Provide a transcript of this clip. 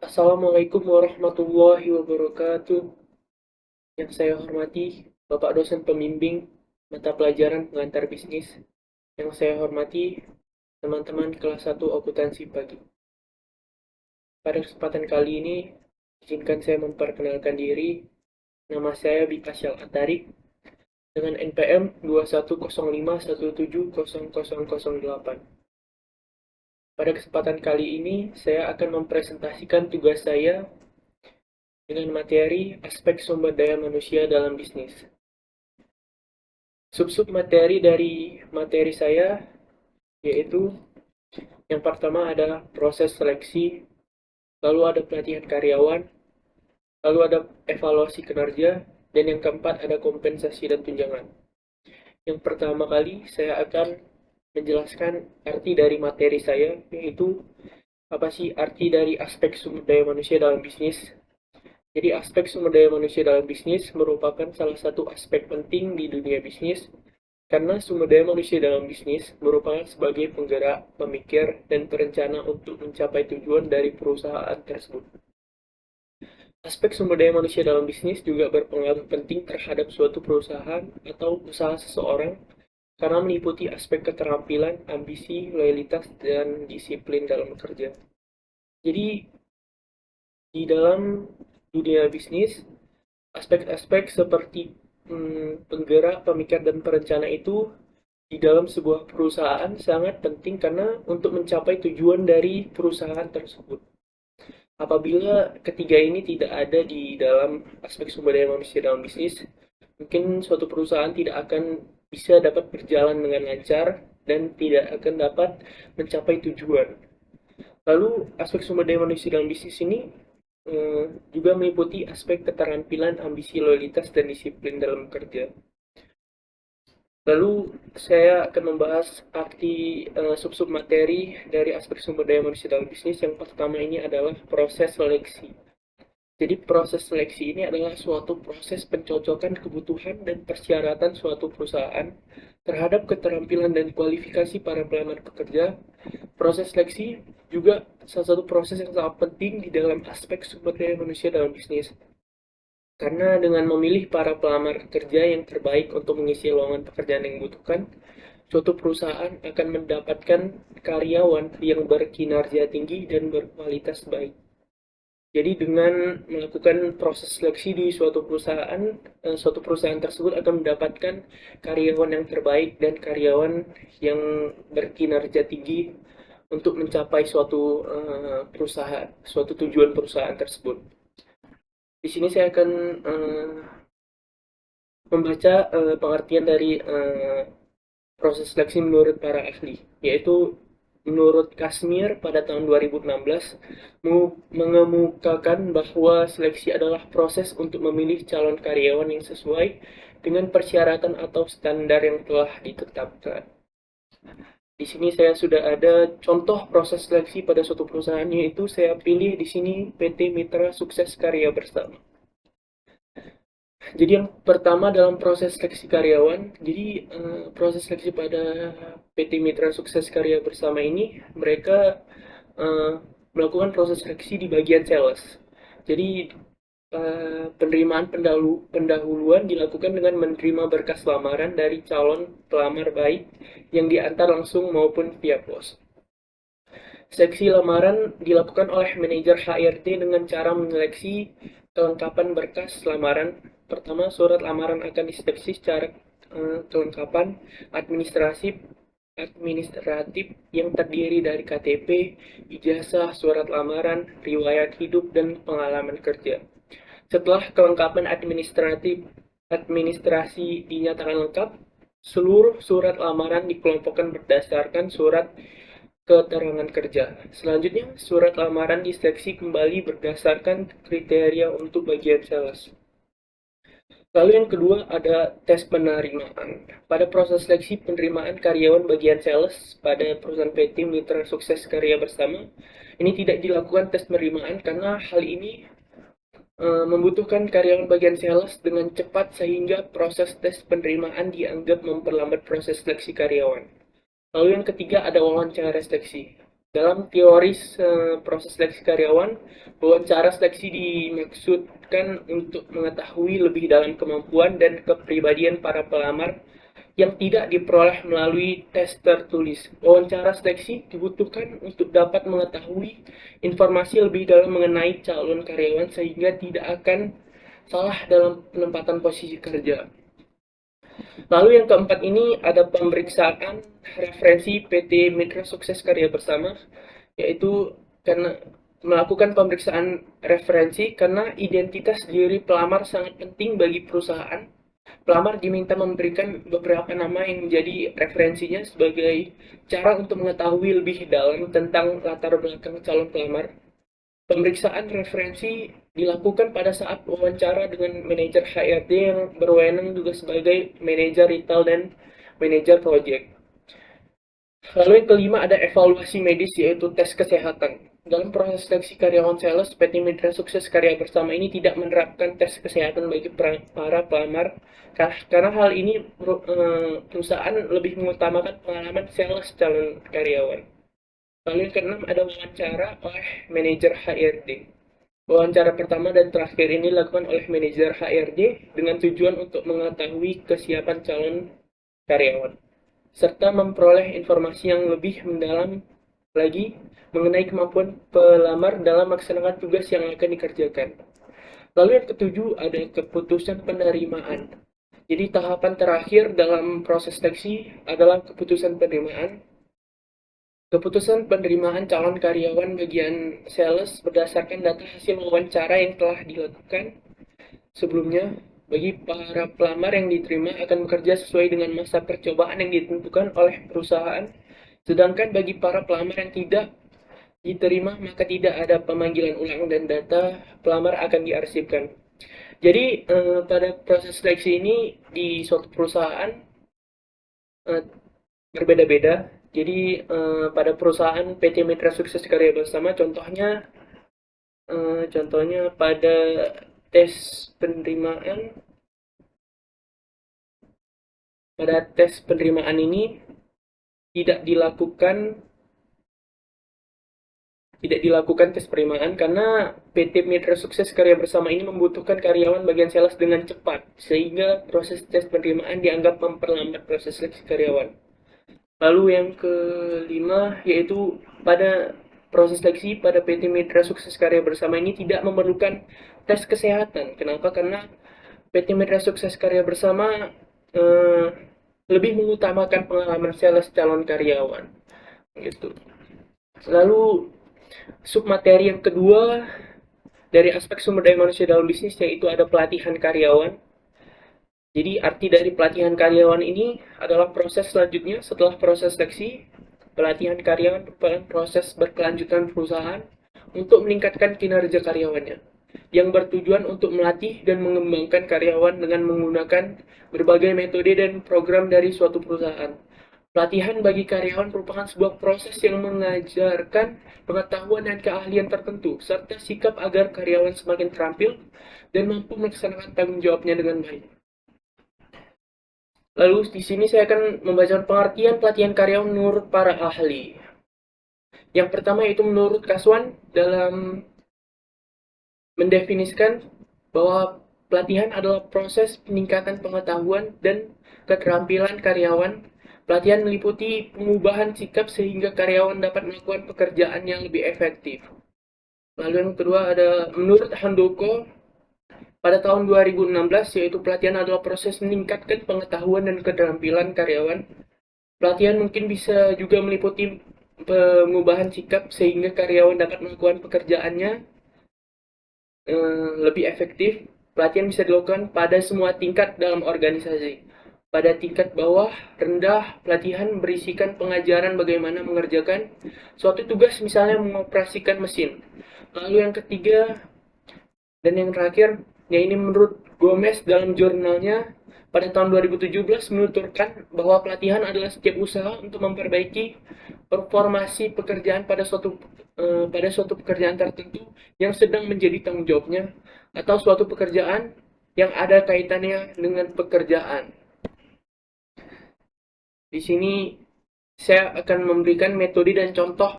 Assalamualaikum warahmatullahi wabarakatuh. Yang saya hormati, Bapak dosen pembimbing mata pelajaran pengantar bisnis. Yang saya hormati, teman-teman kelas 1 akuntansi pagi. Pada kesempatan kali ini, izinkan saya memperkenalkan diri. Nama saya Bikasyal Atarik dengan NPM 2105170008. Pada kesempatan kali ini, saya akan mempresentasikan tugas saya dengan materi aspek sumber daya manusia dalam bisnis. Sub-sub materi dari materi saya yaitu yang pertama adalah proses seleksi, lalu ada pelatihan karyawan, lalu ada evaluasi kinerja, dan yang keempat ada kompensasi dan tunjangan. Yang pertama kali saya akan menjelaskan arti dari materi saya, yaitu apa sih arti dari aspek sumber daya manusia dalam bisnis. Jadi aspek sumber daya manusia dalam bisnis merupakan salah satu aspek penting di dunia bisnis karena sumber daya manusia dalam bisnis merupakan sebagai penggerak, pemikir, dan perencana untuk mencapai tujuan dari perusahaan tersebut. Aspek sumber daya manusia dalam bisnis juga berpengaruh penting terhadap suatu perusahaan atau usaha seseorang karena meliputi aspek keterampilan, ambisi, loyalitas, dan disiplin dalam bekerja. Jadi, di dalam dunia bisnis, aspek-aspek seperti penggerak, pemikir, dan perencana itu di dalam sebuah perusahaan sangat penting karena untuk mencapai tujuan dari perusahaan tersebut. Apabila ketiga ini tidak ada di dalam aspek sumber daya manusia dalam bisnis, mungkin suatu perusahaan tidak akan bisa dapat berjalan dengan lancar dan tidak akan dapat mencapai tujuan. Lalu aspek sumber daya manusia dalam bisnis ini juga meliputi aspek keterampilan, ambisi, loyalitas, dan disiplin dalam bekerja. Lalu saya akan membahas arti sub-sub materi dari aspek sumber daya manusia dalam bisnis. Yang pertama ini adalah proses seleksi. Jadi proses seleksi ini adalah suatu proses pencocokan kebutuhan dan persyaratan suatu perusahaan terhadap keterampilan dan kualifikasi para pelamar pekerja. Proses seleksi juga salah satu proses yang sangat penting di dalam aspek sumber daya manusia dalam bisnis. Karena dengan memilih para pelamar kerja yang terbaik untuk mengisi lowongan pekerjaan yang dibutuhkan, suatu perusahaan akan mendapatkan karyawan yang berkinerja tinggi dan berkualitas baik. Jadi dengan melakukan proses seleksi di suatu perusahaan tersebut akan mendapatkan karyawan yang terbaik dan karyawan yang berkinerja tinggi untuk mencapai suatu tujuan perusahaan tersebut. Di sini saya akan membaca pengertian dari proses seleksi menurut para ahli, yaitu menurut Kasmir pada tahun 2016 mengemukakan bahwa seleksi adalah proses untuk memilih calon karyawan yang sesuai dengan persyaratan atau standar yang telah ditetapkan. Di sini saya sudah ada contoh proses seleksi pada suatu perusahaan, yaitu saya pilih di sini PT Mitra Sukses Karya Bersama. Jadi yang pertama dalam proses seleksi karyawan, jadi proses seleksi pada PT Mitra Sukses Karya Bersama ini, mereka melakukan proses seleksi di bagian sales. Jadi penerimaan pendahuluan dilakukan dengan menerima berkas lamaran dari calon pelamar baik yang diantar langsung maupun via pos. Seksi lamaran dilakukan oleh manajer HRD dengan cara menyeleksi kelengkapan berkas lamaran. Pertama, surat lamaran akan diseleksi secara kelengkapan administratif yang terdiri dari KTP, ijazah, surat lamaran, riwayat hidup, dan pengalaman kerja. Setelah kelengkapan administrasi dinyatakan lengkap, seluruh surat lamaran dikelompokkan berdasarkan surat keterangan kerja. Selanjutnya, surat lamaran diseleksi kembali berdasarkan kriteria untuk bagian sales. Lalu yang kedua ada tes penerimaan. Pada proses seleksi penerimaan karyawan bagian sales pada perusahaan PT Mitra Sukses Karya Bersama, ini tidak dilakukan tes penerimaan karena hal ini membutuhkan karyawan bagian sales dengan cepat sehingga proses tes penerimaan dianggap memperlambat proses seleksi karyawan. Lalu yang ketiga ada wawancara seleksi. Dalam teori proses seleksi karyawan, wawancara seleksi dimaksudkan untuk mengetahui lebih dalam kemampuan dan kepribadian para pelamar yang tidak diperoleh melalui tes tertulis. Wawancara seleksi dibutuhkan untuk dapat mengetahui informasi lebih dalam mengenai calon karyawan sehingga tidak akan salah dalam penempatan posisi kerja. Lalu yang keempat ini ada pemeriksaan referensi PT Mitra Sukses Karya Bersama, yaitu karena melakukan pemeriksaan referensi karena identitas diri pelamar sangat penting bagi perusahaan. Pelamar diminta memberikan beberapa nama yang menjadi referensinya sebagai cara untuk mengetahui lebih dalam tentang latar belakang calon pelamar. Pemeriksaan referensi dilakukan pada saat wawancara dengan manajer HRD yang berwenang juga sebagai manajer retail dan manajer project. Lalu yang kelima ada evaluasi medis yaitu tes kesehatan. Dalam proses seleksi karyawan sales, PT Mitra Sukses Karya Bersama ini tidak menerapkan tes kesehatan bagi para pelamar karena hal ini perusahaan lebih mengutamakan pengalaman sales calon karyawan. Lalu yang keenam ada wawancara oleh manajer HRD. Wawancara pertama dan terakhir ini dilakukan oleh manajer HRD dengan tujuan untuk mengetahui kesiapan calon karyawan, serta memperoleh informasi yang lebih mendalam lagi mengenai kemampuan pelamar dalam melaksanakan tugas yang akan dikerjakan. Lalu yang ketujuh ada keputusan penerimaan. Jadi tahapan terakhir dalam proses seleksi adalah keputusan penerimaan. Keputusan penerimaan calon karyawan bagian sales berdasarkan data hasil wawancara yang telah dilakukan sebelumnya. Bagi para pelamar yang diterima akan bekerja sesuai dengan masa percobaan yang ditentukan oleh perusahaan. Sedangkan bagi para pelamar yang tidak diterima maka tidak ada pemanggilan ulang dan data pelamar akan diarsipkan. Jadi pada proses seleksi ini di suatu perusahaan berbeda-beda. Jadi pada perusahaan PT Mitra Sukses Karya Bersama contohnya pada tes penerimaan ini tidak dilakukan tes penerimaan karena PT Mitra Sukses Karya Bersama ini membutuhkan karyawan bagian sales dengan cepat sehingga proses tes penerimaan dianggap memperlambat proses seleksi karyawan. Lalu yang kelima yaitu pada proses seleksi pada PT Mitra Sukses Karya Bersama ini tidak memerlukan tes kesehatan. Kenapa? Karena PT Mitra Sukses Karya Bersama lebih mengutamakan pengalaman sales calon karyawan. Gitu. Lalu submateri yang kedua dari aspek sumber daya manusia dalam bisnis yaitu ada pelatihan karyawan. Jadi arti dari pelatihan karyawan ini adalah proses selanjutnya setelah proses seleksi. Pelatihan karyawan merupakan proses berkelanjutan perusahaan untuk meningkatkan kinerja karyawannya, yang bertujuan untuk melatih dan mengembangkan karyawan dengan menggunakan berbagai metode dan program dari suatu perusahaan. Pelatihan bagi karyawan merupakan sebuah proses yang mengajarkan pengetahuan dan keahlian tertentu, serta sikap agar karyawan semakin terampil dan mampu melaksanakan tanggung jawabnya dengan baik. Lalu di sini saya akan membacakan pengertian pelatihan karyawan menurut para ahli. Yang pertama yaitu menurut Kaswan dalam mendefinisikan bahwa pelatihan adalah proses peningkatan pengetahuan dan keterampilan karyawan. Pelatihan meliputi pengubahan sikap sehingga karyawan dapat melakukan pekerjaan yang lebih efektif. Lalu yang kedua ada menurut Handoko pada tahun 2016, yaitu pelatihan adalah proses meningkatkan pengetahuan dan keterampilan karyawan. Pelatihan mungkin bisa juga meliputi pengubahan sikap sehingga karyawan dapat melakukan pekerjaannya lebih efektif. Pelatihan bisa dilakukan pada semua tingkat dalam organisasi. Pada tingkat bawah, rendah, pelatihan berisikan pengajaran bagaimana mengerjakan suatu tugas, misalnya mengoperasikan mesin. Lalu yang ketiga dan yang terakhir, ya ini menurut Gomez dalam jurnalnya pada tahun 2017 menuturkan bahwa pelatihan adalah setiap usaha untuk memperbaiki performasi pekerjaan pada suatu pekerjaan tertentu yang sedang menjadi tanggung jawabnya atau suatu pekerjaan yang ada kaitannya dengan pekerjaan. Di sini saya akan memberikan metode dan contoh